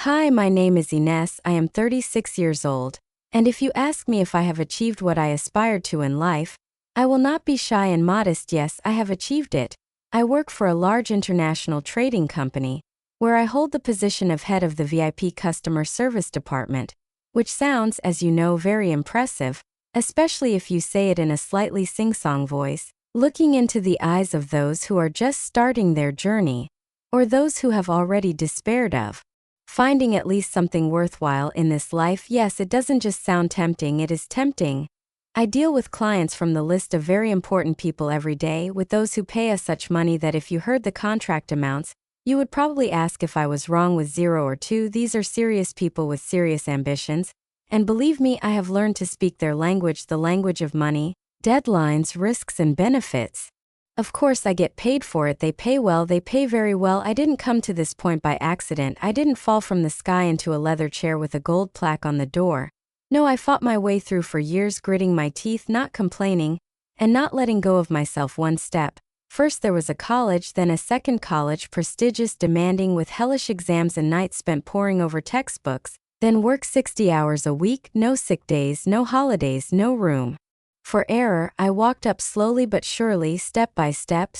Hi, my name is Ines. I am 36 years old. And if you ask me if I have achieved what I aspired to in life, I will not be shy and modest. Yes, I have achieved it. I work for a large international trading company, where I hold the position of head of the VIP customer service department, which sounds, as you know, very impressive, especially if you say it in a slightly sing-song voice, looking into the eyes of those who are just starting their journey, or those who have already despaired of finding at least something worthwhile in this life. Yes, it doesn't just sound tempting, it is tempting. I deal with clients from the list of very important people every day, with those who pay us such money that if you heard the contract amounts, you would probably ask if I was wrong with 0 or 2. These are serious people with serious ambitions, and believe me, I have learned to speak their language, the language of money, deadlines, risks, and benefits. Of course, I get paid for it. They pay well, they pay very well. I didn't come to this point by accident. I didn't fall from the sky into a leather chair with a gold plaque on the door. No, I fought my way through for years, gritting my teeth, not complaining, and not letting go of myself one step. First there was a college, then a second college, prestigious, demanding, with hellish exams and nights spent poring over textbooks, then work 60 hours a week, no sick days, no holidays, no room for error. I walked up slowly but surely, step by step,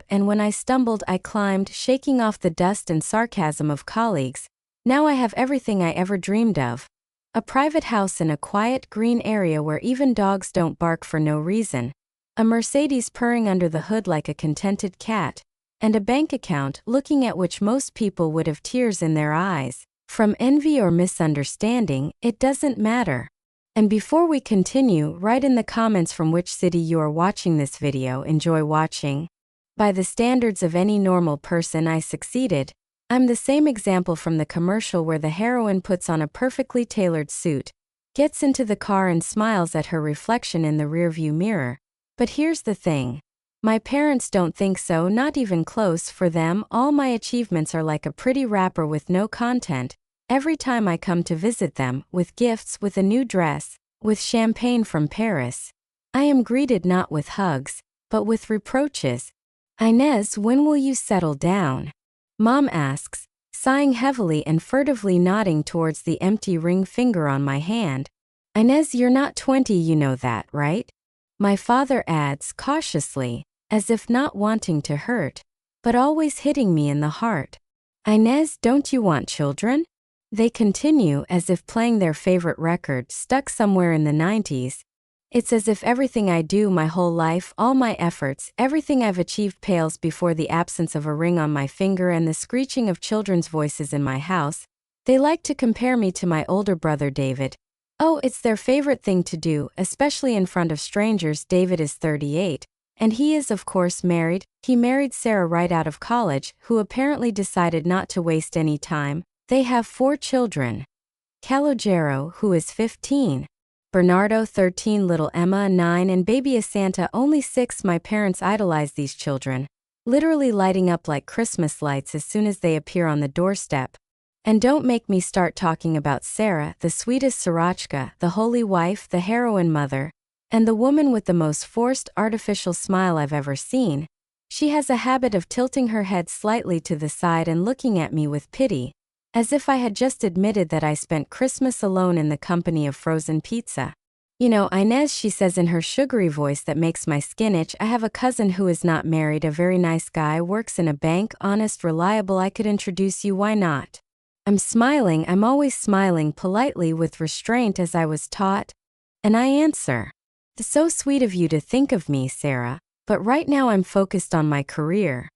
and when I stumbled I climbed, shaking off the dust and sarcasm of colleagues. Now I have everything I ever dreamed of. A private house in a quiet, green area where even dogs don't bark for no reason. A Mercedes purring under the hood like a contented cat. And a bank account, looking at which most people would have tears in their eyes. From envy or misunderstanding, it doesn't matter. And before we continue, write in the comments from which city you are watching this video. Enjoy watching. By the standards of any normal person, I succeeded. I'm the same example from the commercial where the heroine puts on a perfectly tailored suit, gets into the car and smiles at her reflection in the rearview mirror. But here's the thing. My parents don't think so, not even close. For them, all my achievements are like a pretty wrapper with no content. Every time I come to visit them, with gifts, with a new dress, with champagne from Paris, I am greeted not with hugs, but with reproaches. Inez, when will you settle down? Mom asks, sighing heavily and furtively nodding towards the empty ring finger on my hand. Inez, you're not 20, you know that, right? My father adds, cautiously, as if not wanting to hurt, but always hitting me in the heart. Inez, don't you want children? They continue, as if playing their favorite record, stuck somewhere in the 90s. It's as if everything I do my whole life, all my efforts, everything I've achieved pales before the absence of a ring on my finger and the screeching of children's voices in my house. They like to compare me to my older brother David. Oh, it's their favorite thing to do, especially in front of strangers. David is 38, and he is, of course, married. He married Sarah right out of college, who apparently decided not to waste any time. They have 4 children. Calogero, who is 15. Bernardo, 13, little Emma, 9, and baby Asanta, only 6. My parents idolize these children, literally lighting up like Christmas lights as soon as they appear on the doorstep. And don't make me start talking about Sarah, the sweetest Sirachka, the holy wife, the heroine mother, and the woman with the most forced, artificial smile I've ever seen. She has a habit of tilting her head slightly to the side and looking at me with pity, as if I had just admitted that I spent Christmas alone in the company of frozen pizza. You know, Inez, she says in her sugary voice that makes my skin itch, I have a cousin who is not married, a very nice guy, works in a bank, honest, reliable. I could introduce you, why not? I'm smiling, I'm always smiling, politely, with restraint as I was taught. And I answer, "It's so sweet of you to think of me, Sarah, but right now I'm focused on my career.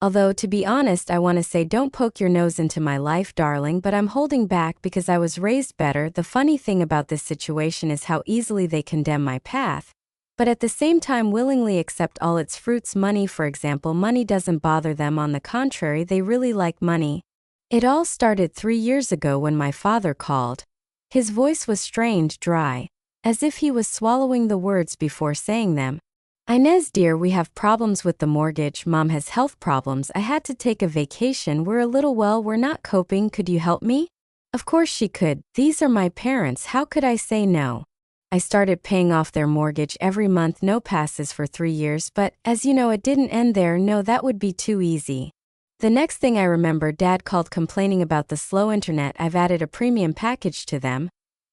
Although, to be honest, I want to say don't poke your nose into my life, darling, but I'm holding back because I was raised better." The funny thing about this situation is how easily they condemn my path, but at the same time willingly accept all its fruits. Money, for example, money doesn't bother them. On the contrary, they really like money. It all started 3 years ago when my father called. His voice was strained, dry, as if he was swallowing the words before saying them. Inez, dear, we have problems with the mortgage. Mom has health problems. I had to take a vacation. We're not coping. Could you help me? Of course she could. These are my parents. How could I say no? I started paying off their mortgage every month, no passes for 3 years, but, as you know, it didn't end there. No, that would be too easy. The next thing I remember, Dad called complaining about the slow internet. I've added a premium package to them.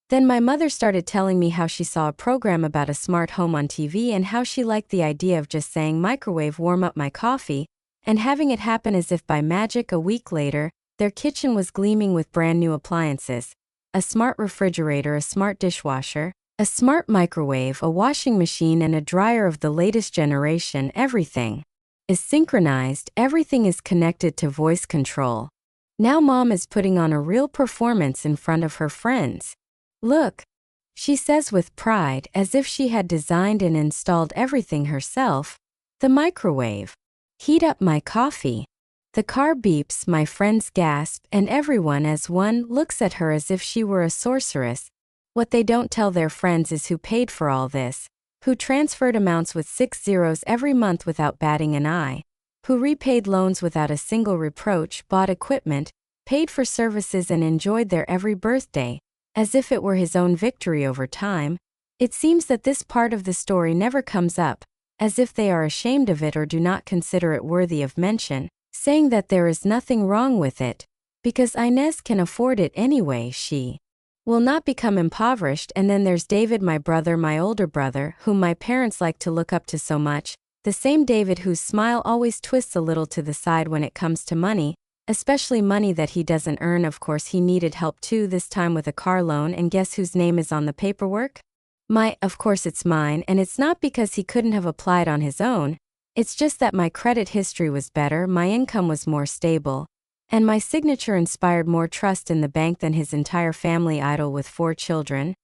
Then my mother started telling me how she saw a program about a smart home on TV and how she liked the idea of just saying microwave warm up my coffee, and having it happen as if by magic. A week later, their kitchen was gleaming with brand new appliances. A smart refrigerator, a smart dishwasher, a smart microwave, a washing machine, and a dryer of the latest generation. Everything is synchronized, everything is connected to voice control. Now Mom is putting on a real performance in front of her friends. Look, she says with pride, as if she had designed and installed everything herself. The microwave. Heat up my coffee. The car beeps, my friends gasp, and everyone as one looks at her as if she were a sorceress. What they don't tell their friends is who paid for all this, who transferred amounts with 6 zeros every month without batting an eye, who repaid loans without a single reproach, bought equipment, paid for services, and enjoyed their every birthday, as if it were his own victory over time. It seems that this part of the story never comes up, as if they are ashamed of it or do not consider it worthy of mention, saying that there is nothing wrong with it, because Inez can afford it anyway. She will not become impoverished. And then there's David, my brother, my older brother, whom my parents like to look up to so much, the same David whose smile always twists a little to the side when it comes to money, especially money that he doesn't earn. Of course he needed help too, this time with a car loan, and guess whose name is on the paperwork? Of course it's mine, and it's not because he couldn't have applied on his own, it's just that my credit history was better, my income was more stable, and my signature inspired more trust in the bank than his entire family idol with 4 children.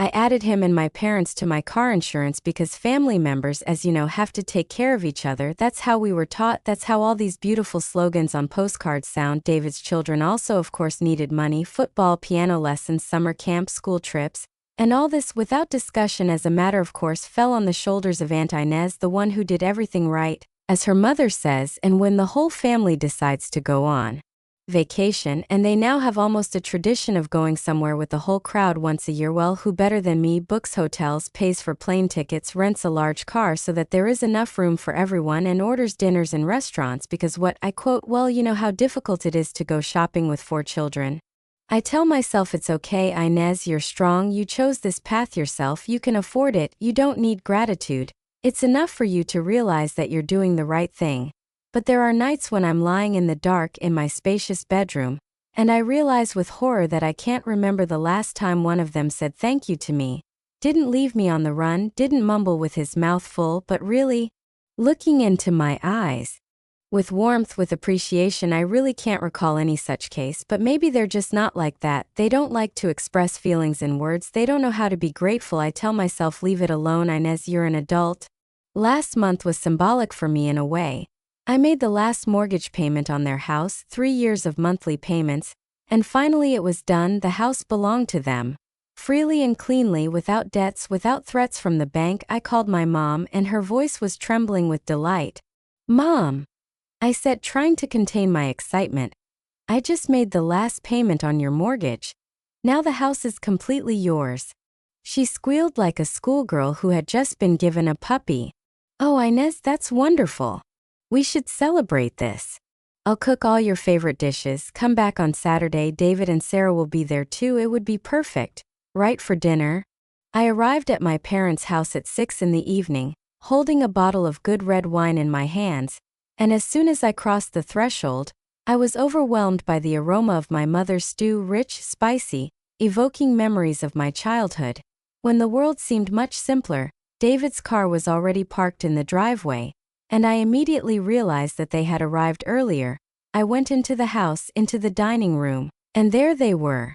I added him and my parents to my car insurance because family members, as you know, have to take care of each other. That's how we were taught, that's how all these beautiful slogans on postcards sound. David's children also of course needed money, football, piano lessons, summer camp, school trips, and all this without discussion, as a matter of course, fell on the shoulders of Aunt Inez, the one who did everything right, as her mother says. And when the whole family decides to go on vacation, and they now have almost a tradition of going somewhere with the whole crowd once a year, well, who better than me books hotels, pays for plane tickets, rents a large car so that there is enough room for everyone, and orders dinners in restaurants because what, I quote, well, you know how difficult it is to go shopping with 4 children. I tell myself it's okay, Inez, you're strong, you chose this path yourself, you can afford it, you don't need gratitude. It's enough for you to realize that you're doing the right thing. But there are nights when I'm lying in the dark in my spacious bedroom, and I realize with horror that I can't remember the last time one of them said thank you to me, didn't leave me on the run, didn't mumble with his mouth full, but really looking into my eyes with warmth, with appreciation. I really can't recall any such case, but maybe they're just not like that. They don't like to express feelings in words. They don't know how to be grateful. I tell myself, leave it alone, Inez, you're an adult. Last month was symbolic for me in a way. I made the last mortgage payment on their house, 3 years of monthly payments, and finally it was done. The house belonged to them. Freely and cleanly, without debts, without threats from the bank. I called my mom, and her voice was trembling with delight. Mom, I said, trying to contain my excitement, I just made the last payment on your mortgage. Now the house is completely yours. She squealed like a schoolgirl who had just been given a puppy. Oh, Inez, that's wonderful. We should celebrate this. I'll cook all your favorite dishes. Come back on Saturday. David and Sarah will be there too. It would be perfect, right, for dinner? I arrived at my parents' house at 6 in the evening, holding a bottle of good red wine in my hands, and as soon as I crossed the threshold, I was overwhelmed by the aroma of my mother's stew, rich, spicy, evoking memories of my childhood. When the world seemed much simpler, David's car was already parked in the driveway, and I immediately realized that they had arrived earlier. I went into the house, into the dining room, and there they were.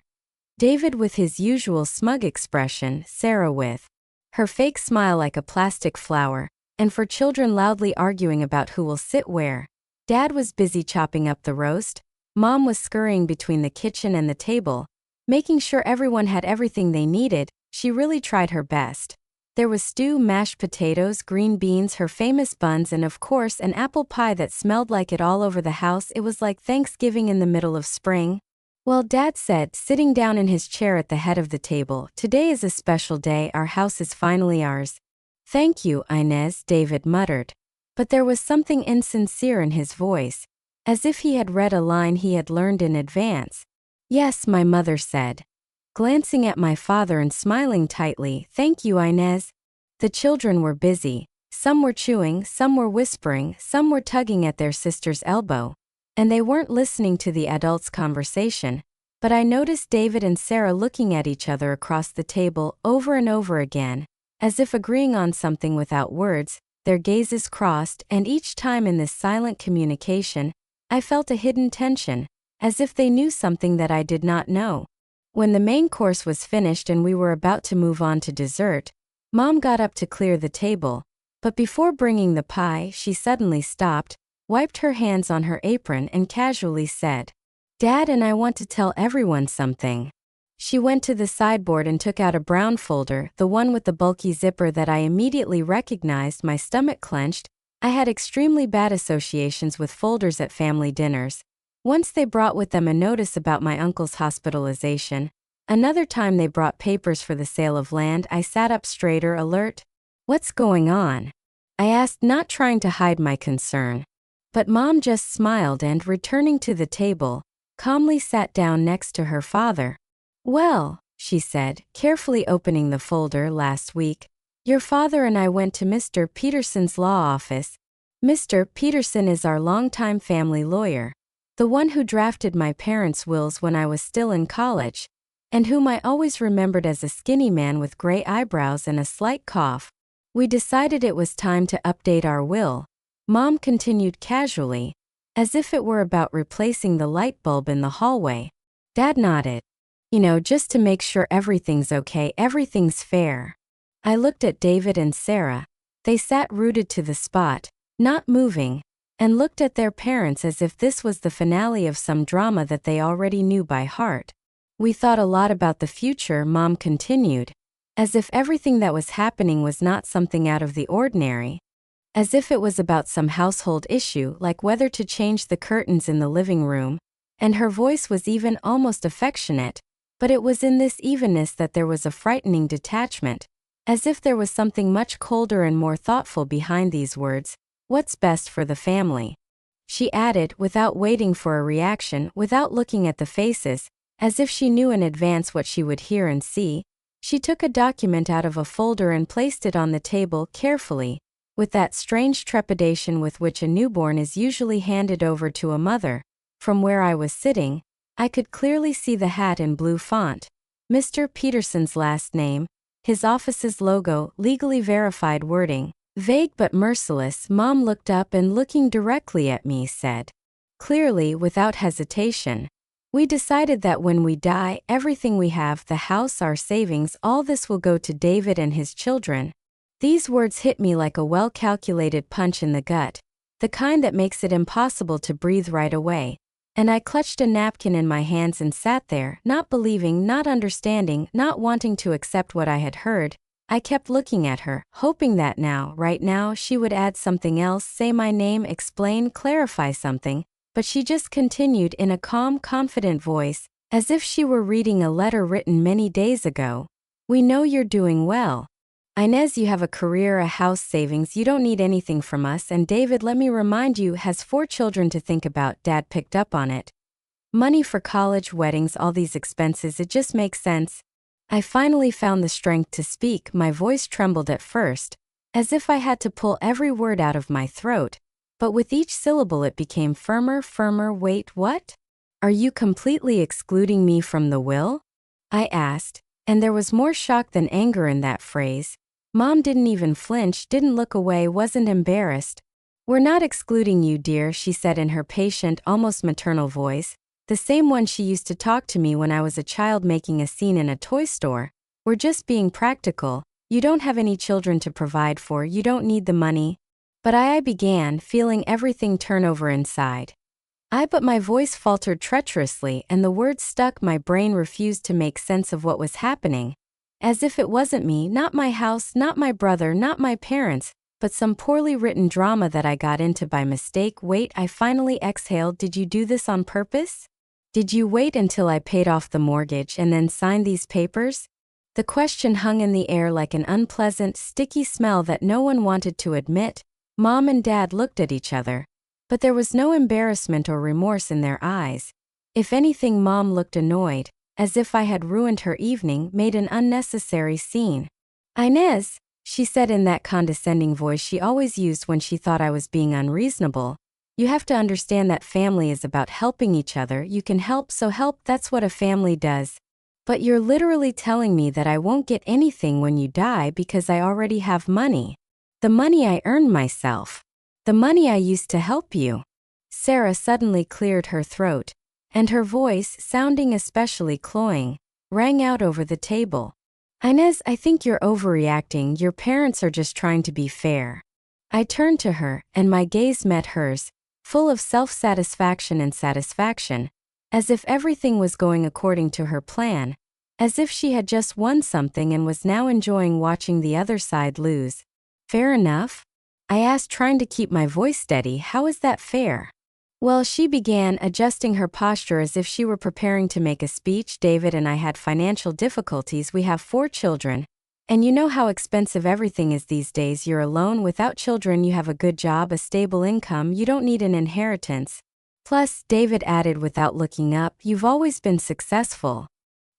David with his usual smug expression, Sarah with her fake smile like a plastic flower, and 4 children loudly arguing about who will sit where. Dad was busy chopping up the roast. Mom was scurrying between the kitchen and the table, making sure everyone had everything they needed. She really tried her best. There was stew, mashed potatoes, green beans, her famous buns, and of course an apple pie that smelled like it all over the house. It was like Thanksgiving in the middle of spring. Well, Dad said, sitting down in his chair at the head of the table, today is a special day, our house is finally ours. Thank you, Inez, David muttered. But there was something insincere in his voice, as if he had read a line he had learned in advance. "Yes," my mother said, glancing at my father and smiling tightly. "Thank you, Inez." The children were busy. Some were chewing, some were whispering, some were tugging at their sister's elbow. And they weren't listening to the adults' conversation. But I noticed David and Sarah looking at each other across the table over and over again, as if agreeing on something without words. Their gazes crossed, and each time in this silent communication, I felt a hidden tension, as if they knew something that I did not know. When the main course was finished and we were about to move on to dessert, Mom got up to clear the table, but before bringing the pie, she suddenly stopped, wiped her hands on her apron and casually said, "Dad and I want to tell everyone something." She went to the sideboard and took out a brown folder, the one with the bulky zipper that I immediately recognized. My stomach clenched. I had extremely bad associations with folders at family dinners. Once they brought with them a notice about my uncle's hospitalization. Another time they brought papers for the sale of land. I sat up straighter, alert. "What's going on?" I asked, not trying to hide my concern. But Mom just smiled and, returning to the table, calmly sat down next to her father. "Well," she said, carefully opening the folder, "last week, your father and I went to Mr. Peterson's law office. Mr. Peterson is our longtime family lawyer, the one who drafted my parents' wills when I was still in college, and whom I always remembered as a skinny man with gray eyebrows and a slight cough. We decided it was time to update our will," Mom continued casually, as if it were about replacing the light bulb in the hallway. Dad nodded. "You know, just to make sure everything's okay, everything's fair." I looked at David and Sarah. They sat rooted to the spot, not moving, and looked at their parents as if this was the finale of some drama that they already knew by heart. "We thought a lot about the future," Mom continued, as if everything that was happening was not something out of the ordinary, as if it was about some household issue like whether to change the curtains in the living room, and her voice was even almost affectionate, but it was in this evenness that there was a frightening detachment, as if there was something much colder and more thoughtful behind these words. "What's best for the family," she added, without waiting for a reaction, without looking at the faces, as if she knew in advance what she would hear and see. She took a document out of a folder and placed it on the table carefully, with that strange trepidation with which a newborn is usually handed over to a mother. From where I was sitting, I could clearly see the hat in blue font, Mr. Peterson's last name, his office's logo, legally verified wording, vague but merciless. Mom looked up and, looking directly at me, said, clearly, without hesitation, "We decided that when we die, everything we have, the house, our savings, all this will go to David and his children." These words hit me like a well-calculated punch in the gut, the kind that makes it impossible to breathe right away. And I clutched a napkin in my hands and sat there, not believing, not understanding, not wanting to accept what I had heard. I kept looking at her, hoping that now, right now, she would add something else, say my name, explain, clarify something. But she just continued in a calm, confident voice, as if she were reading a letter written many days ago. "We know you're doing well. Inez, you have a career, a house, savings, you don't need anything from us, and David, let me remind you, has 4 children to think about." Dad picked up on it. "Money for college, weddings, all these expenses, it just makes sense." I finally found the strength to speak. My voice trembled at first, as if I had to pull every word out of my throat. But with each syllable it became firmer, firmer. "Wait, what? Are you completely excluding me from the will?" I asked, and there was more shock than anger in that phrase. Mom didn't even flinch, didn't look away, wasn't embarrassed. "We're not excluding you, dear," she said in her patient, almost maternal voice, the same one she used to talk to me when I was a child making a scene in a toy store. "We're just being practical. You don't have any children to provide for, you don't need the money." But I began, feeling everything turn over inside. But my voice faltered treacherously and the words stuck. My brain refused to make sense of what was happening. As if it wasn't me, not my house, not my brother, not my parents, but some poorly written drama that I got into by mistake. "Wait," I finally exhaled. "Did you do this on purpose? Did you wait until I paid off the mortgage and then sign these papers?" The question hung in the air like an unpleasant, sticky smell that no one wanted to admit. Mom and Dad looked at each other. but there was no embarrassment or remorse in their eyes. If anything, Mom looked annoyed, as if I had ruined her evening, made an unnecessary scene. "Inez," she said in that condescending voice she always used when she thought I was being unreasonable, "you have to understand that family is about helping each other. You can help, so help, that's what a family does. But you're literally telling me that I won't get anything when you die because I already have money. The money I earned myself. The money I used to help you." Sarah suddenly cleared her throat, and her voice, sounding especially cloying, rang out over the table. "Inez, I think you're overreacting. Your parents are just trying to be fair." I turned to her, and my gaze met hers, full of self-satisfaction and satisfaction, as if everything was going according to her plan, as if she had just won something and was now enjoying watching the other side lose. "Fair enough?" I asked, trying to keep my voice steady. "How is that fair?" "Well," she began, adjusting her posture as if she were preparing to make a speech. "David and I had financial difficulties. We have 4 children. And you know how expensive everything is these days. You're alone without children. You have a good job, a stable income. You don't need an inheritance. Plus," David added without looking up, "you've always been successful.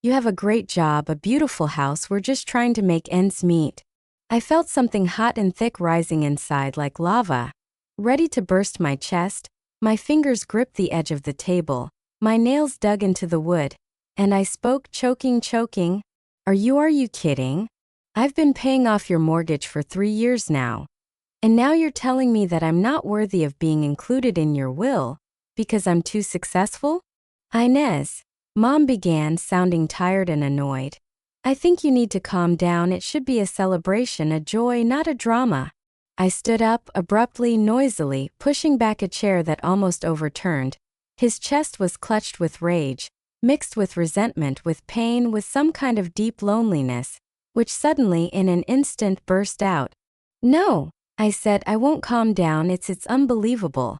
You have a great job, a beautiful house. We're just trying to make ends meet." I felt something hot and thick rising inside like lava, ready to burst my chest. My fingers gripped the edge of the table, my nails dug into the wood, and I spoke, choking. Are you kidding? I've been paying off your mortgage for 3 years now. And now you're telling me that I'm not worthy of being included in your will because I'm too successful?" "Inez," Mom began, sounding tired and annoyed, "I think you need to calm down. It should be a celebration, a joy, not a drama." I stood up, abruptly, noisily, pushing back a chair that almost overturned. His chest was clutched with rage, mixed with resentment, with pain, with some kind of deep loneliness, which suddenly in an instant burst out. "No," I said, "I won't calm down. It's unbelievable.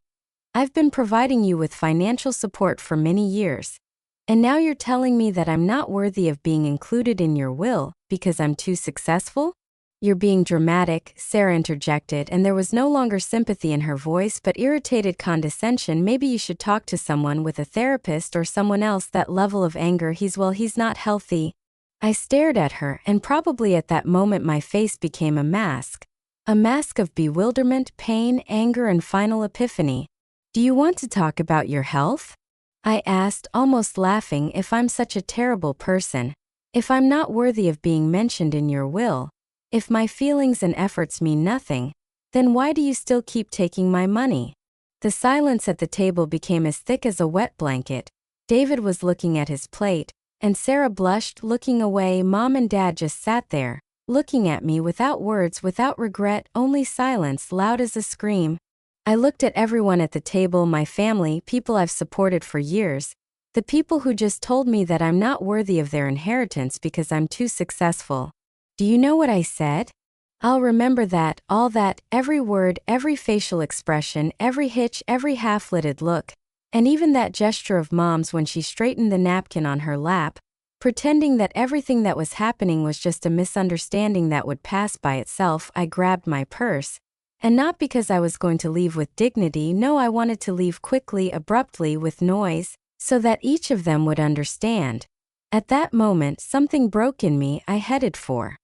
I've been providing you with financial support for many years. And now you're telling me that I'm not worthy of being included in your will because I'm too successful?" "You're being dramatic," Sarah interjected, and there was no longer sympathy in her voice but irritated condescension. "Maybe you should talk to someone, with a therapist or someone else. That level of anger, he's not healthy." I stared at her, and probably at that moment my face became a mask of bewilderment, pain, anger, and final epiphany. "Do you want to talk about your health?" I asked, almost laughing. "If I'm such a terrible person, if I'm not worthy of being mentioned in your will, if my feelings and efforts mean nothing, then why do you still keep taking my money?" The silence at the table became as thick as a wet blanket. David was looking at his plate, and Sarah blushed, looking away. Mom and Dad just sat there, looking at me without words, without regret, only silence, loud as a scream. I looked at everyone at the table, my family, people I've supported for years, the people who just told me that I'm not worthy of their inheritance because I'm too successful. Do you know what I said? I'll remember that, all that, every word, every facial expression, every hitch, every half-lidded look, and even that gesture of Mom's when she straightened the napkin on her lap, pretending that everything that was happening was just a misunderstanding that would pass by itself. I grabbed my purse. And not because I was going to leave with dignity. No, I wanted to leave quickly, abruptly, with noise, so that each of them would understand. At that moment, something broke in me. I headed for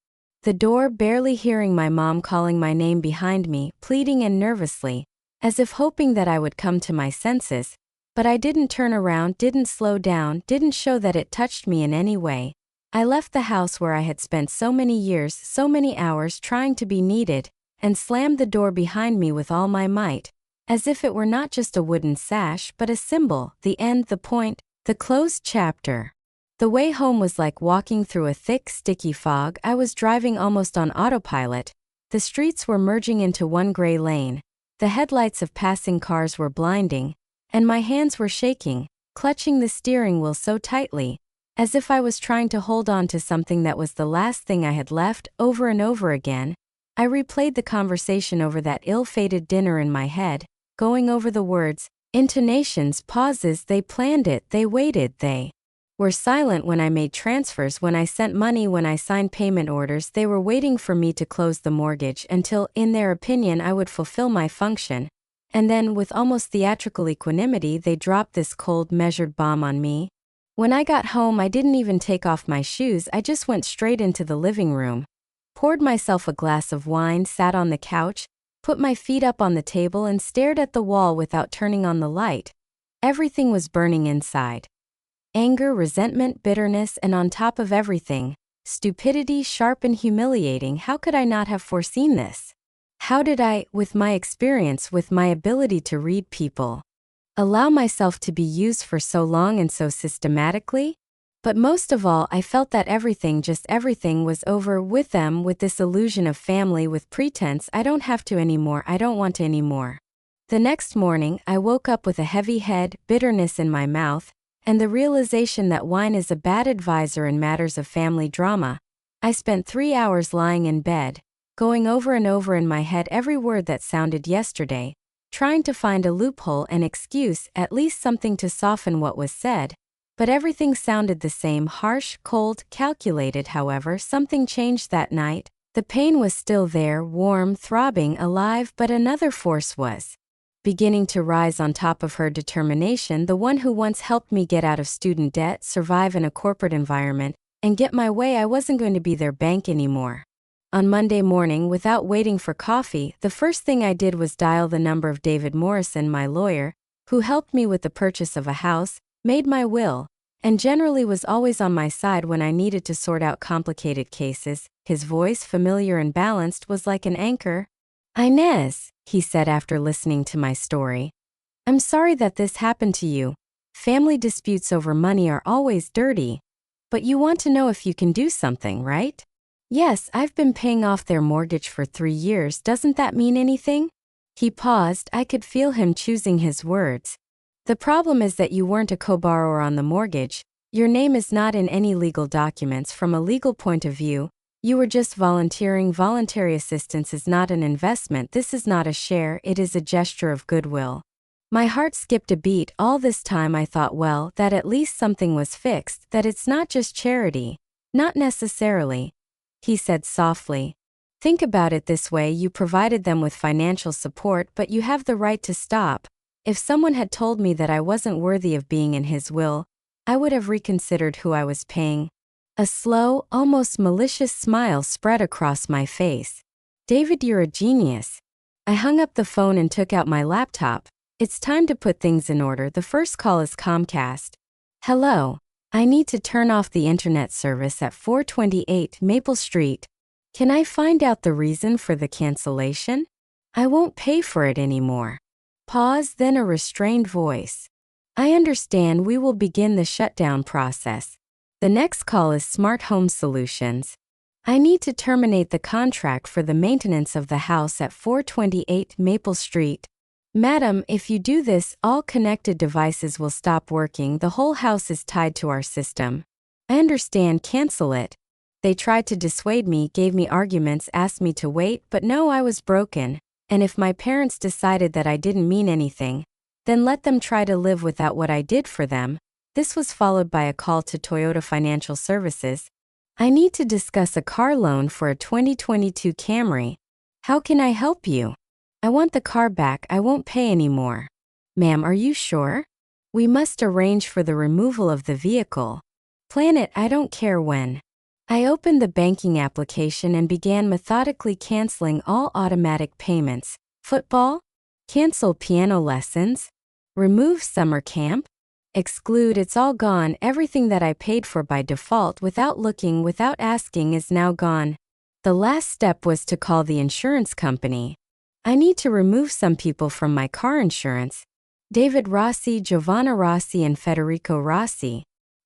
the door, barely hearing my mom calling my name behind me, pleading and nervously, as if hoping that I would come to my senses. But I didn't turn around, didn't slow down, didn't show that it touched me in any way. I left the house where I had spent so many years, so many hours trying to be needed, and slammed the door behind me with all my might, as if it were not just a wooden sash but a symbol, the end, the point, the closed chapter. The way home was like walking through a thick, sticky fog. I was driving almost on autopilot. The streets were merging into one gray lane. The headlights of passing cars were blinding, and my hands were shaking, clutching the steering wheel so tightly, as if I was trying to hold on to something that was the last thing I had left. Over and over again, I replayed the conversation over that ill-fated dinner in my head, going over the words, intonations, pauses. They planned it, they waited, they were silent when I made transfers, when I sent money, when I signed payment orders. They were waiting for me to close the mortgage until, in their opinion, I would fulfill my function. And then, with almost theatrical equanimity, they dropped this cold, measured bomb on me. When I got home, I didn't even take off my shoes, I just went straight into the living room, poured myself a glass of wine, sat on the couch, put my feet up on the table and stared at the wall without turning on the light. Everything was burning inside. Anger, resentment, bitterness, and on top of everything, stupidity, sharp and humiliating. How could I not have foreseen this? How did I, with my experience, with my ability to read people, allow myself to be used for so long and so systematically? But most of all, I felt that everything, just everything, was over with them, with this illusion of family, with pretense. I don't have to anymore, I don't want to anymore. The next morning, I woke up with a heavy head, bitterness in my mouth, and the realization that wine is a bad advisor in matters of family drama. I spent 3 hours lying in bed, going over and over in my head every word that sounded yesterday, trying to find a loophole, an excuse, at least something to soften what was said. But everything sounded the same, harsh, cold, calculated. However, something changed that night. The pain was still there, warm, throbbing, alive, but another force was beginning to rise on top of her: determination, the one who once helped me get out of student debt, survive in a corporate environment, and get my way. I wasn't going to be their bank anymore. On Monday morning, without waiting for coffee, the first thing I did was dial the number of David Morrison, my lawyer, who helped me with the purchase of a house, made my will, and generally was always on my side when I needed to sort out complicated cases. His voice, familiar and balanced, was like an anchor. "Inez," he said after listening to my story, "I'm sorry that this happened to you. Family disputes over money are always dirty. But you want to know if you can do something, right?" "Yes, I've been paying off their mortgage for 3 years. Doesn't that mean anything?" He paused. I could feel him choosing his words. "The problem is that you weren't a co-borrower on the mortgage. Your name is not in any legal documents. From a legal point of view, you were just volunteering. Voluntary assistance is not an investment. This is not a share, it is a gesture of goodwill." My heart skipped a beat. All this time I thought, well, that at least something was fixed, that it's not just charity. "Not necessarily," he said softly. "Think about it this way: you provided them with financial support, but you have the right to stop. If someone had told me that I wasn't worthy of being in his will, I would have reconsidered who I was paying." A slow, almost malicious smile spread across my face. "David, you're a genius." I hung up the phone and took out my laptop. It's time to put things in order. The first call is Comcast. "Hello. I need to turn off the internet service at 428 Maple Street. Can I find out the reason for the cancellation? I won't pay for it anymore." Pause, then a restrained voice. "I understand. We will begin the shutdown process." The next call is Smart Home Solutions. "I need to terminate the contract for the maintenance of the house at 428 Maple Street. Madam, if you do this, all connected devices will stop working. The whole house is tied to our system." "I understand. Cancel it." They tried to dissuade me, gave me arguments, asked me to wait, but no, I was broken. And if my parents decided that I didn't mean anything, then let them try to live without what I did for them. This was followed by a call to Toyota Financial Services. "I need to discuss a car loan for a 2022 Camry. How can I help you?" "I want the car back. I won't pay anymore." "Ma'am, are you sure?" "We must arrange for the removal of the vehicle." "Plan it. I don't care when." I opened the banking application and began methodically canceling all automatic payments. Football? Cancel piano lessons? Remove summer camp? Exclude. It's all gone. Everything that I paid for by default, without looking, without asking, is now gone. The last step was to call the insurance company. I need to remove some people from my car insurance. David Rossi, Giovanna Rossi, and Federico Rossi.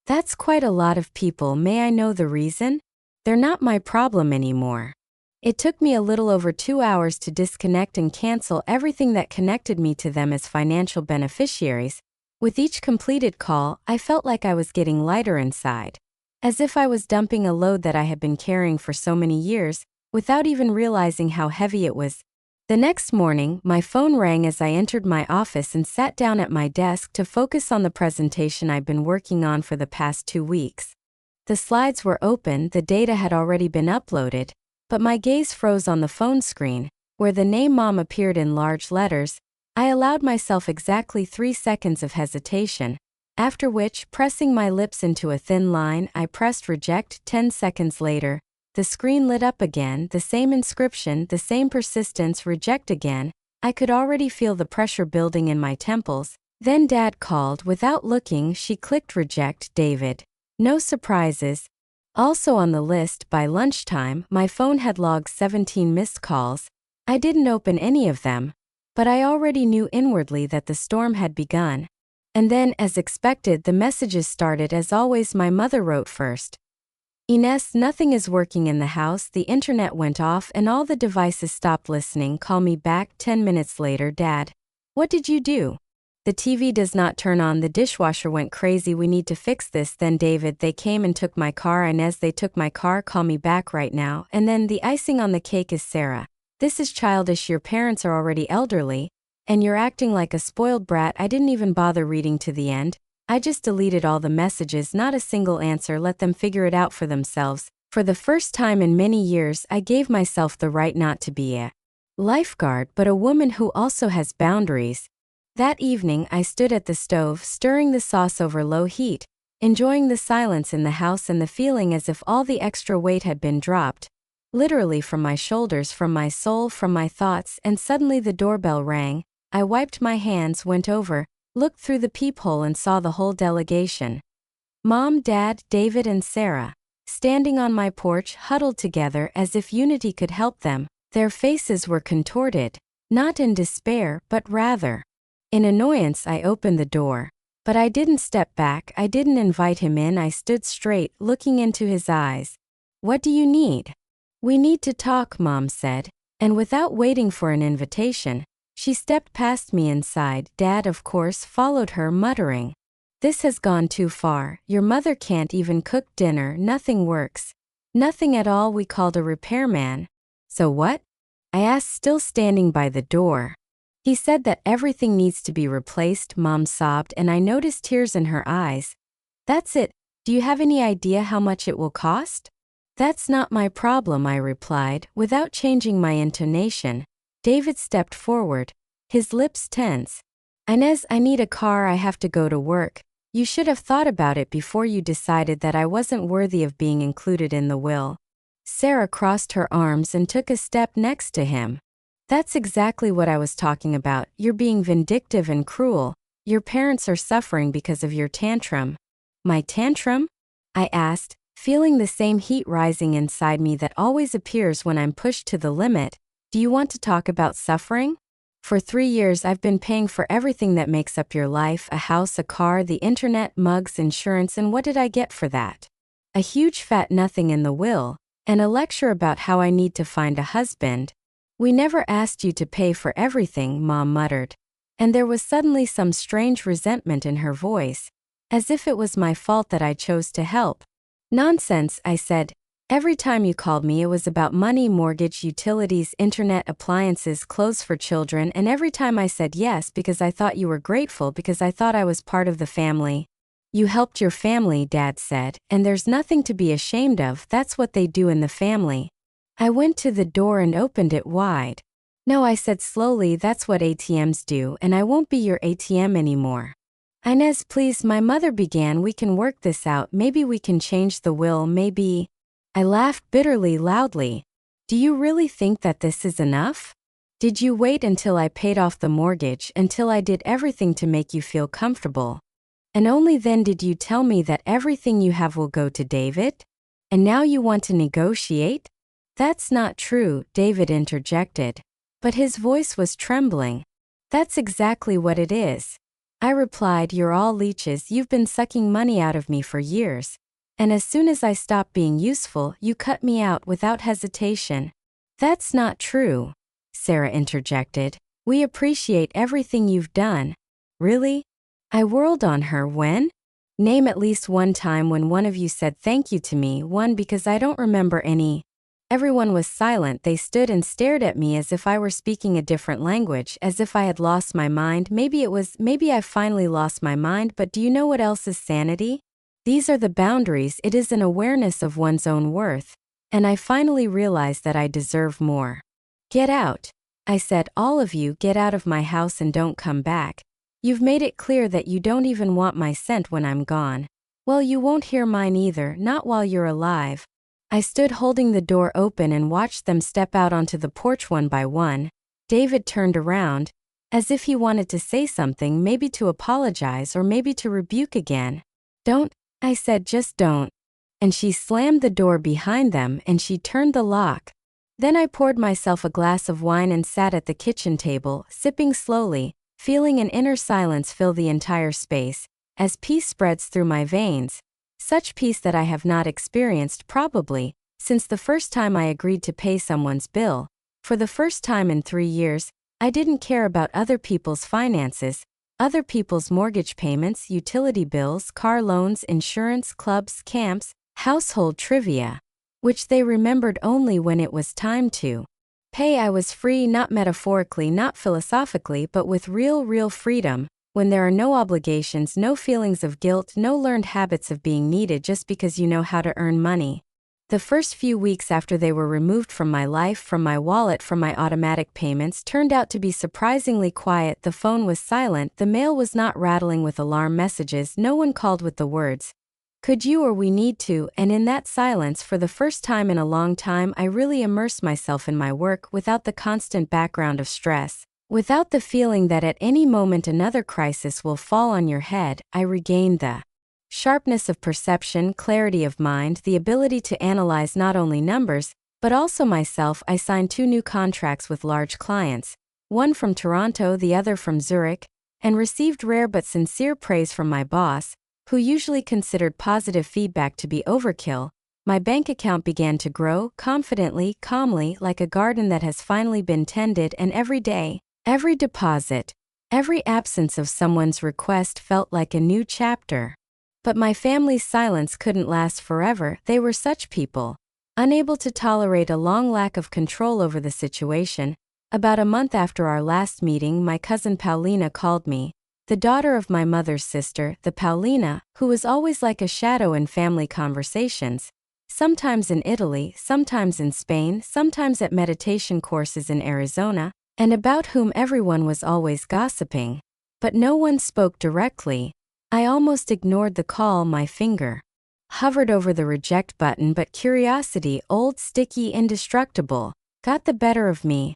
That's quite a lot of people. May I know the reason? They're not my problem anymore. It took me a little over 2 hours to disconnect and cancel everything that connected me to them as financial beneficiaries. With each completed call, I felt like I was getting lighter inside, as if I was dumping a load that I had been carrying for so many years, without even realizing how heavy it was. The next morning, my phone rang as I entered my office and sat down at my desk to focus on the presentation I'd been working on for the past 2 weeks. The slides were open, the data had already been uploaded, but my gaze froze on the phone screen, where the name Mom appeared in large letters. I allowed myself exactly 3 seconds of hesitation, after which, pressing my lips into a thin line, I pressed reject. 10 seconds later, the screen lit up again, the same inscription, the same persistence, reject again. I could already feel the pressure building in my temples. Then Dad called. Without looking, she clicked reject. David. No surprises. Also on the list, by lunchtime, my phone had logged 17 missed calls. I didn't open any of them, but I already knew inwardly that the storm had begun. And then, as expected, the messages started. As always, my mother wrote first. Ines, nothing is working in the house, the internet went off and all the devices stopped listening. Call me back. 10 minutes later. Dad. What did you do? The TV does not turn on, the dishwasher went crazy, we need to fix this. Then David, they came and took my car. Ines, they took my car, call me back right now. And then the icing on the cake is Sarah. This is childish, your parents are already elderly, and you're acting like a spoiled brat. I didn't even bother reading to the end. I just deleted all the messages, not a single answer, let them figure it out for themselves. For the first time in many years, I gave myself the right not to be a lifeguard, but a woman who also has boundaries. That evening, I stood at the stove, stirring the sauce over low heat, enjoying the silence in the house and the feeling as if all the extra weight had been dropped, literally from my shoulders, from my soul, from my thoughts. And suddenly the doorbell rang. I wiped my hands, went over, looked through the peephole and saw the whole delegation. Mom, Dad, David and Sarah, standing on my porch, huddled together as if unity could help them. Their faces were contorted, not in despair, but rather in annoyance. I opened the door, but I didn't step back, I didn't invite him in. I stood straight, looking into his eyes. What do you need? We need to talk, Mom said, and without waiting for an invitation, she stepped past me inside. Dad, of course, followed her, muttering, "This has gone too far. Your mother can't even cook dinner, nothing works. Nothing at all." We called a repairman. So what? I asked, still standing by the door. He said that everything needs to be replaced, Mom sobbed, and I noticed tears in her eyes. That's it. Do you have any idea how much it will cost? That's not my problem, I replied, without changing my intonation. David stepped forward, his lips tense. Inez, I need a car, I have to go to work. You should have thought about it before you decided that I wasn't worthy of being included in the will. Sarah crossed her arms and took a step next to him. That's exactly what I was talking about. You're being vindictive and cruel. Your parents are suffering because of your tantrum. My tantrum? I asked, feeling the same heat rising inside me that always appears when I'm pushed to the limit. Do you want to talk about suffering? For 3 years I've been paying for everything that makes up your life, a house, a car, the internet, mugs, insurance, and what did I get for that? A huge fat nothing in the will, and a lecture about how I need to find a husband. We never asked you to pay for everything, Mom muttered. And there was suddenly some strange resentment in her voice, as if it was my fault that I chose to help. Nonsense, I said. Every time you called me it was about money, mortgage, utilities, internet, appliances, clothes for children, and every time I said yes because I thought you were grateful, because I thought I was part of the family. You helped your family, Dad said, and there's nothing to be ashamed of, that's what they do in the family. I went to the door and opened it wide. No, I said slowly, that's what ATMs do, and I won't be your ATM anymore. Inez, please, my mother began, we can work this out, maybe we can change the will, maybe. I laughed bitterly, loudly. Do you really think that this is enough? Did you wait until I paid off the mortgage, until I did everything to make you feel comfortable? And only then did you tell me that everything you have will go to David? And now you want to negotiate? That's not true, David interjected. But his voice was trembling. That's exactly what it is. I replied, you're all leeches, you've been sucking money out of me for years. And as soon as I stopped being useful, you cut me out without hesitation. That's not true, Sarah interjected. We appreciate everything you've done. Really? I whirled on her. When? Name at least one time when one of you said thank you to me, one, because I don't remember any. Everyone was silent. They stood and stared at me as if I were speaking a different language, as if I had lost my mind. Maybe I finally lost my mind, but do you know what else is sanity? These are the boundaries, it is an awareness of one's own worth, and I finally realized that I deserve more. Get out. I said, all of you get out of my house and don't come back. You've made it clear that you don't even want my scent when I'm gone. Well, you won't hear mine either, not while you're alive. I stood holding the door open and watched them step out onto the porch one by one. David turned around, as if he wanted to say something, maybe to apologize or maybe to rebuke again. Don't, I said, just don't. And she slammed the door behind them and she turned the lock. Then I poured myself a glass of wine and sat at the kitchen table, sipping slowly, feeling an inner silence fill the entire space, as peace spreads through my veins. Such peace that I have not experienced probably since the first time I agreed to pay someone's bill. For the first time in 3 years, I didn't care about other people's finances, other people's mortgage payments, utility bills, car loans, insurance, clubs, camps, household trivia, which they remembered only when it was time to pay. I was free, not metaphorically, not philosophically, but with real freedom, when there are no obligations, no feelings of guilt, no learned habits of being needed just because you know how to earn money. The first few weeks after they were removed from my life, from my wallet, from my automatic payments, turned out to be surprisingly quiet. The phone was silent, the mail was not rattling with alarm messages, no one called with the words, "Could you?" or "We need to," and in that silence, for the first time in a long time, I really immersed myself in my work without the constant background of stress, without the feeling that at any moment another crisis will fall on your head. I regained the sharpness of perception, clarity of mind, the ability to analyze not only numbers, but also myself. I signed 2 new contracts with large clients, one from Toronto, the other from Zurich, and received rare but sincere praise from my boss, who usually considered positive feedback to be overkill. My bank account began to grow, confidently, calmly, like a garden that has finally been tended, and every day, every deposit, every absence of someone's request felt like a new chapter. But my family's silence couldn't last forever. They were such people, unable to tolerate a long lack of control over the situation. About a month after our last meeting, my cousin Paulina called me, the daughter of my mother's sister, the Paulina, who was always like a shadow in family conversations, sometimes in Italy, sometimes in Spain, sometimes at meditation courses in Arizona, and about whom everyone was always gossiping. But no one spoke directly. I almost ignored the call. My finger hovered over the reject button, but curiosity, old, sticky, indestructible, got the better of me.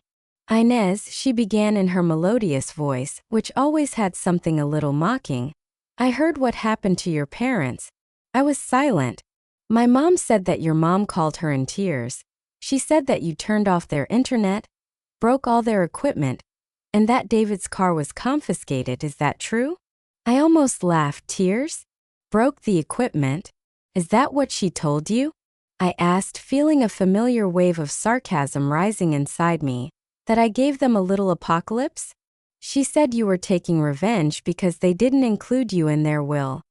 "Inez," she began in her melodious voice, which always had something a little mocking, "I heard what happened to your parents." I was silent. "My mom said that your mom called her in tears. She said that you turned off their internet, broke all their equipment, and that David's car was confiscated. Is that true?" I almost laughed. "Tears? Broke the equipment? Is that what she told you?" I asked, feeling a familiar wave of sarcasm rising inside me. "That I gave them a little apocalypse?" "She said you were taking revenge because they didn't include you in their will,"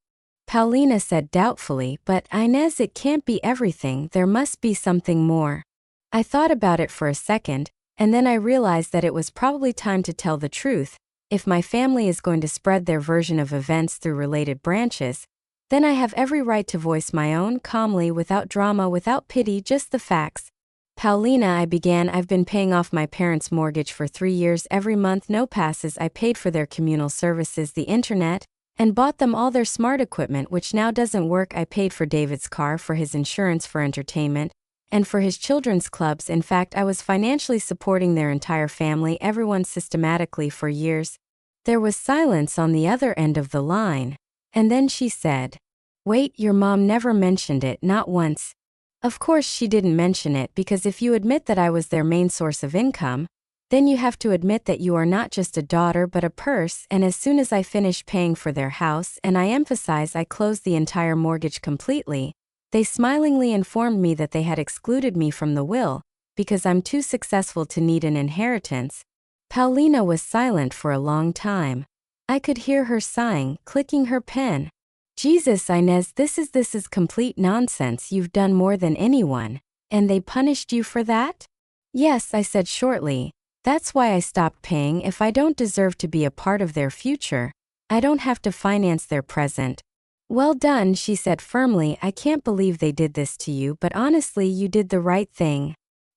Paulina said doubtfully. "But Inez, it can't be everything. There must be something more." I thought about it for a second, and then I realized that it was probably time to tell the truth. If my family is going to spread their version of events through related branches, then I have every right to voice my own, calmly, without drama, without pity, just the facts. "Paulina," I began, "I've been paying off my parents' mortgage for 3 years every month, no passes. I paid for their communal services, the internet, and bought them all their smart equipment, which now doesn't work. I paid for David's car, for his insurance, for entertainment, and for his children's clubs. In fact, I was financially supporting their entire family, everyone systematically for years." There was silence on the other end of the line. And then she said, "Wait, your mom never mentioned it, not once." Of course she didn't mention it, because if you admit that I was their main source of income, then you have to admit that you are not just a daughter but a purse. And as soon as I finished paying for their house, and I emphasize I closed the entire mortgage completely, they smilingly informed me that they had excluded me from the will, because I'm too successful to need an inheritance. Paulina was silent for a long time. I could hear her sighing, clicking her pen. "Jesus, Inez, this is complete nonsense. You've done more than anyone, and they punished you for that?" "Yes," I said shortly. "That's why I stopped paying. If I don't deserve to be a part of their future, I don't have to finance their present." "Well done," she said firmly. "I can't believe they did this to you, but honestly, you did the right thing."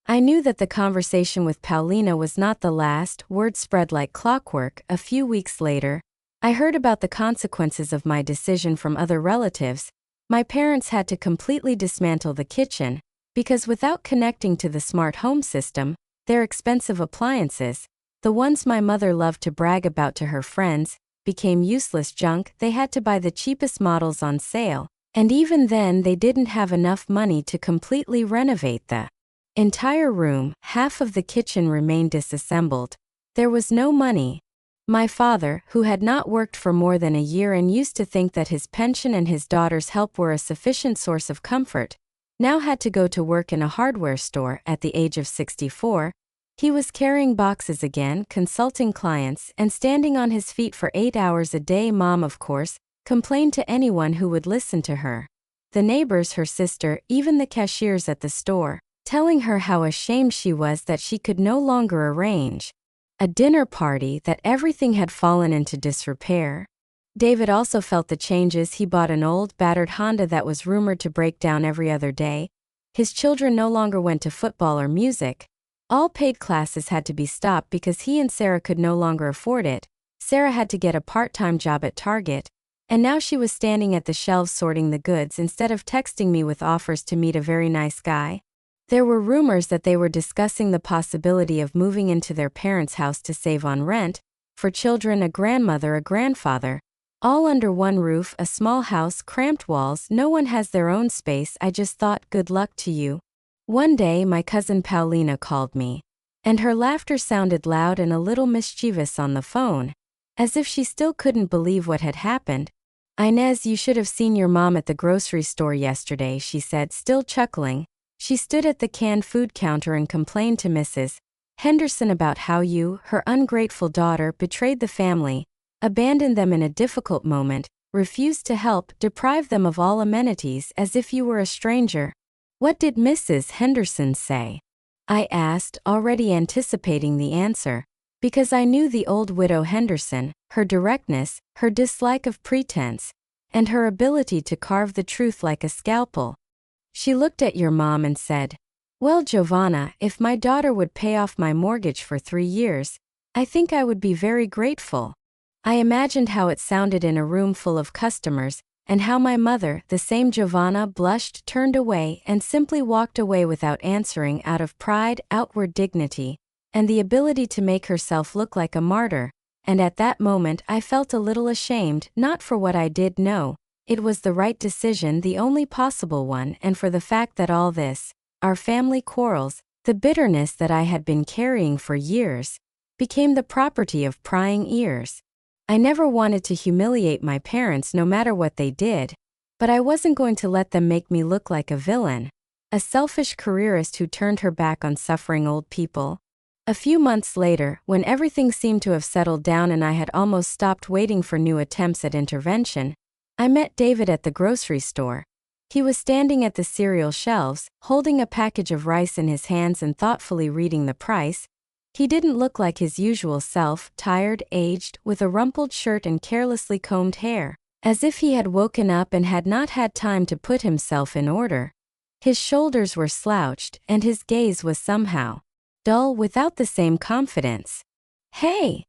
I knew that the conversation with Paulina was not the last. Word spread like clockwork. A few weeks later, I heard about the consequences of my decision from other relatives. My parents had to completely dismantle the kitchen, because without connecting to the smart home system, their expensive appliances, the ones my mother loved to brag about to her friends, became useless junk. They had to buy the cheapest models on sale, and even then they didn't have enough money to completely renovate the entire room. Half of the kitchen remained disassembled. There was no money. My father, who had not worked for more than a year and used to think that his pension and his daughter's help were a sufficient source of comfort, now had to go to work in a hardware store at the age of 64. He was carrying boxes again, consulting clients, and standing on his feet for 8 hours a day. Mom, of course, complained to anyone who would listen to her. The neighbors, her sister, even the cashiers at the store, telling her how ashamed she was that she could no longer arrange a dinner party, that everything had fallen into disrepair. David also felt the changes. He bought an old, battered Honda that was rumored to break down every other day. His children no longer went to football or music. All paid classes had to be stopped because he and Sarah could no longer afford it. Sarah had to get a part-time job at Target, and now she was standing at the shelves sorting the goods instead of texting me with offers to meet a very nice guy. There were rumors that they were discussing the possibility of moving into their parents' house to save on rent, for children, a grandmother, a grandfather, all under one roof, a small house, cramped walls, no one has their own space. I just thought, good luck to you. One day my cousin Paulina called me, and her laughter sounded loud and a little mischievous on the phone, as if she still couldn't believe what had happened. Inez, you should have seen your mom at the grocery store yesterday, she said, still chuckling. She stood at the canned food counter and complained to Mrs. Henderson about how you, her ungrateful daughter, betrayed the family, abandoned them in a difficult moment, refused to help, deprived them of all amenities as if you were a stranger. What did Mrs. Henderson say? I asked, already anticipating the answer, because I knew the old widow Henderson, her directness, her dislike of pretense, and her ability to carve the truth like a scalpel. She looked at your mom and said, well, Giovanna, if my daughter would pay off my mortgage for 3 years, I think I would be very grateful. I imagined how it sounded in a room full of customers, and how my mother, the same Giovanna, blushed, turned away, and simply walked away without answering out of pride, outward dignity, and the ability to make herself look like a martyr. And at that moment I felt a little ashamed, not for what I did, no. It was the right decision, the only possible one, and for the fact that all this, our family quarrels, the bitterness that I had been carrying for years, became the property of prying ears. I never wanted to humiliate my parents no matter what they did, but I wasn't going to let them make me look like a villain, a selfish careerist who turned her back on suffering old people. A few months later, when everything seemed to have settled down and I had almost stopped waiting for new attempts at intervention, I met David at the grocery store. He was standing at the cereal shelves, holding a package of rice in his hands and thoughtfully reading the price. He didn't look like his usual self, tired, aged, with a rumpled shirt and carelessly combed hair, as if he had woken up and had not had time to put himself in order. His shoulders were slouched, and his gaze was somehow dull, without the same confidence. Hey,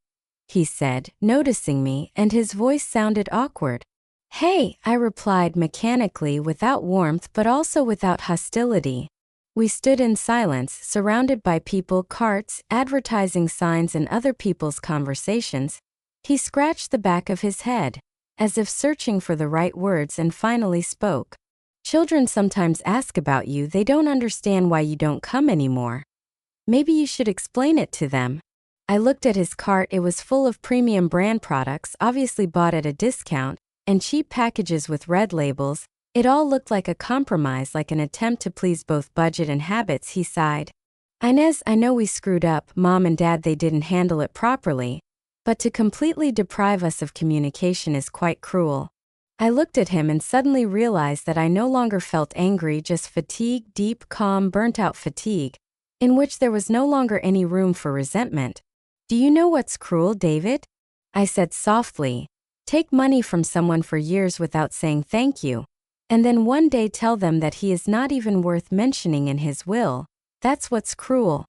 he said, noticing me, and his voice sounded awkward. Hey, I replied mechanically, without warmth but also without hostility. We stood in silence, surrounded by people, carts, advertising signs, and other people's conversations. He scratched the back of his head, as if searching for the right words, and finally spoke. Children sometimes ask about you. They don't understand why you don't come anymore. Maybe you should explain it to them. I looked at his cart. It was full of premium brand products, obviously bought at a discount, and cheap packages with red labels. It all looked like a compromise, like an attempt to please both budget and habits. He sighed. Inez, I know we screwed up. Mom and Dad, they didn't handle it properly. But to completely deprive us of communication is quite cruel. I looked at him and suddenly realized that I no longer felt angry, just fatigue, deep, calm, burnt-out fatigue, in which there was no longer any room for resentment. Do you know what's cruel, David? I said softly. Take money from someone for years without saying thank you, and then one day tell them that he is not even worth mentioning in his will. That's what's cruel."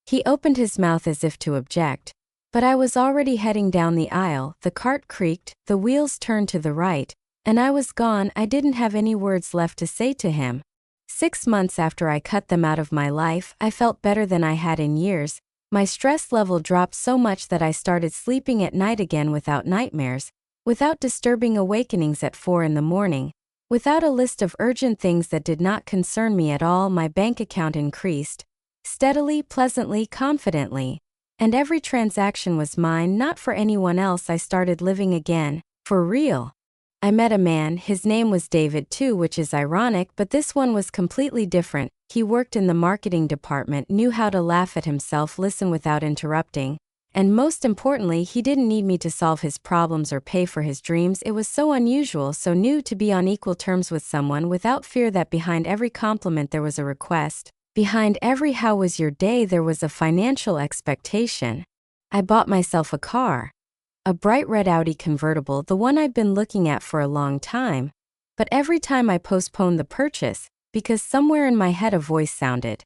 He opened his mouth as if to object, but I was already heading down the aisle. The cart creaked, the wheels turned to the right, and I was gone. I didn't have any words left to say to him. 6 months after I cut them out of my life, I felt better than I had in years. My stress level dropped so much that I started sleeping at night again without nightmares, without disturbing awakenings at 4 in the morning, without a list of urgent things that did not concern me at all. My bank account increased, steadily, pleasantly, confidently, and every transaction was mine, not for anyone else. I started living again, for real. I met a man, his name was David too, which is ironic, but this one was completely different. He worked in the marketing department, knew how to laugh at himself, listen without interrupting, and most importantly, he didn't need me to solve his problems or pay for his dreams. It was so unusual, so new to be on equal terms with someone without fear that behind every compliment there was a request. Behind every "how was your day" there was a financial expectation. I bought myself a car. A bright red Audi convertible, the one I'd been looking at for a long time. But every time I postponed the purchase, because somewhere in my head a voice sounded.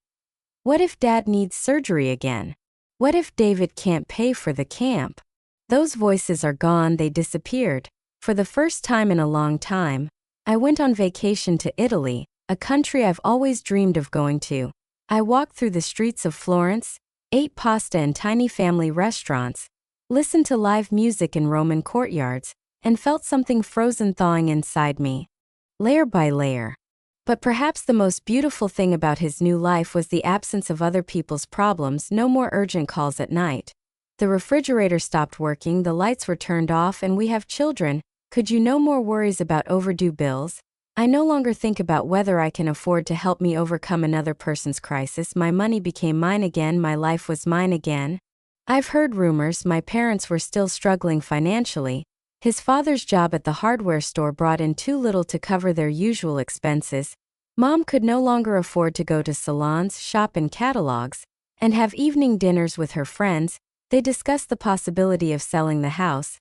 What if Dad needs surgery again? What if David can't pay for the camp? Those voices are gone, they disappeared. For the first time in a long time, I went on vacation to Italy, a country I've always dreamed of going to. I walked through the streets of Florence, ate pasta in tiny family restaurants, listened to live music in Roman courtyards, and felt something frozen thawing inside me, layer by layer. But perhaps the most beautiful thing about his new life was the absence of other people's problems. No more urgent calls at night. The refrigerator stopped working, the lights were turned off, and we have children. Could you no more worries about overdue bills? I no longer think about whether I can afford to help me overcome another person's crisis. My money became mine again, my life was mine again. I've heard rumors my parents were still struggling financially. His father's job at the hardware store brought in too little to cover their usual expenses. Mom could no longer afford to go to salons, shop in catalogs, and have evening dinners with her friends. They discussed the possibility of selling the house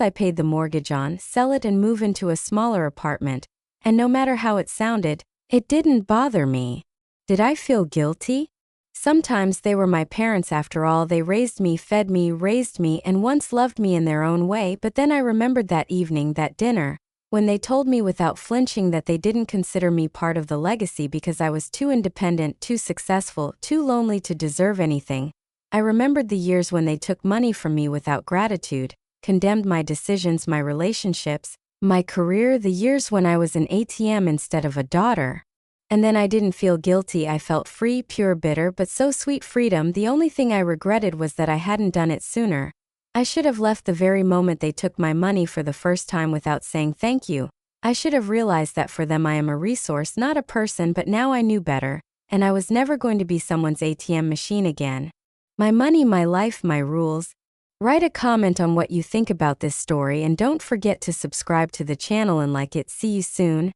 I paid the mortgage on, sell it and move into a smaller apartment. And no matter how it sounded, it didn't bother me. Did I feel guilty? Sometimes they were my parents after all. They raised me, fed me, raised me, and once loved me in their own way. But then I remembered that evening, that dinner, when they told me without flinching that they didn't consider me part of the legacy because I was too independent, too successful, too lonely to deserve anything. I remembered the years when they took money from me without gratitude, condemned my decisions, my relationships, my career, the years when I was an ATM instead of a daughter. And then I didn't feel guilty. I felt free, pure, bitter, but so sweet freedom. The only thing I regretted was that I hadn't done it sooner. I should have left the very moment they took my money for the first time without saying thank you. I should have realized that for them I am a resource, not a person, but now I knew better, and I was never going to be someone's ATM machine again. My money, my life, my rules. Write a comment on what you think about this story and don't forget to subscribe to the channel and like it. See you soon.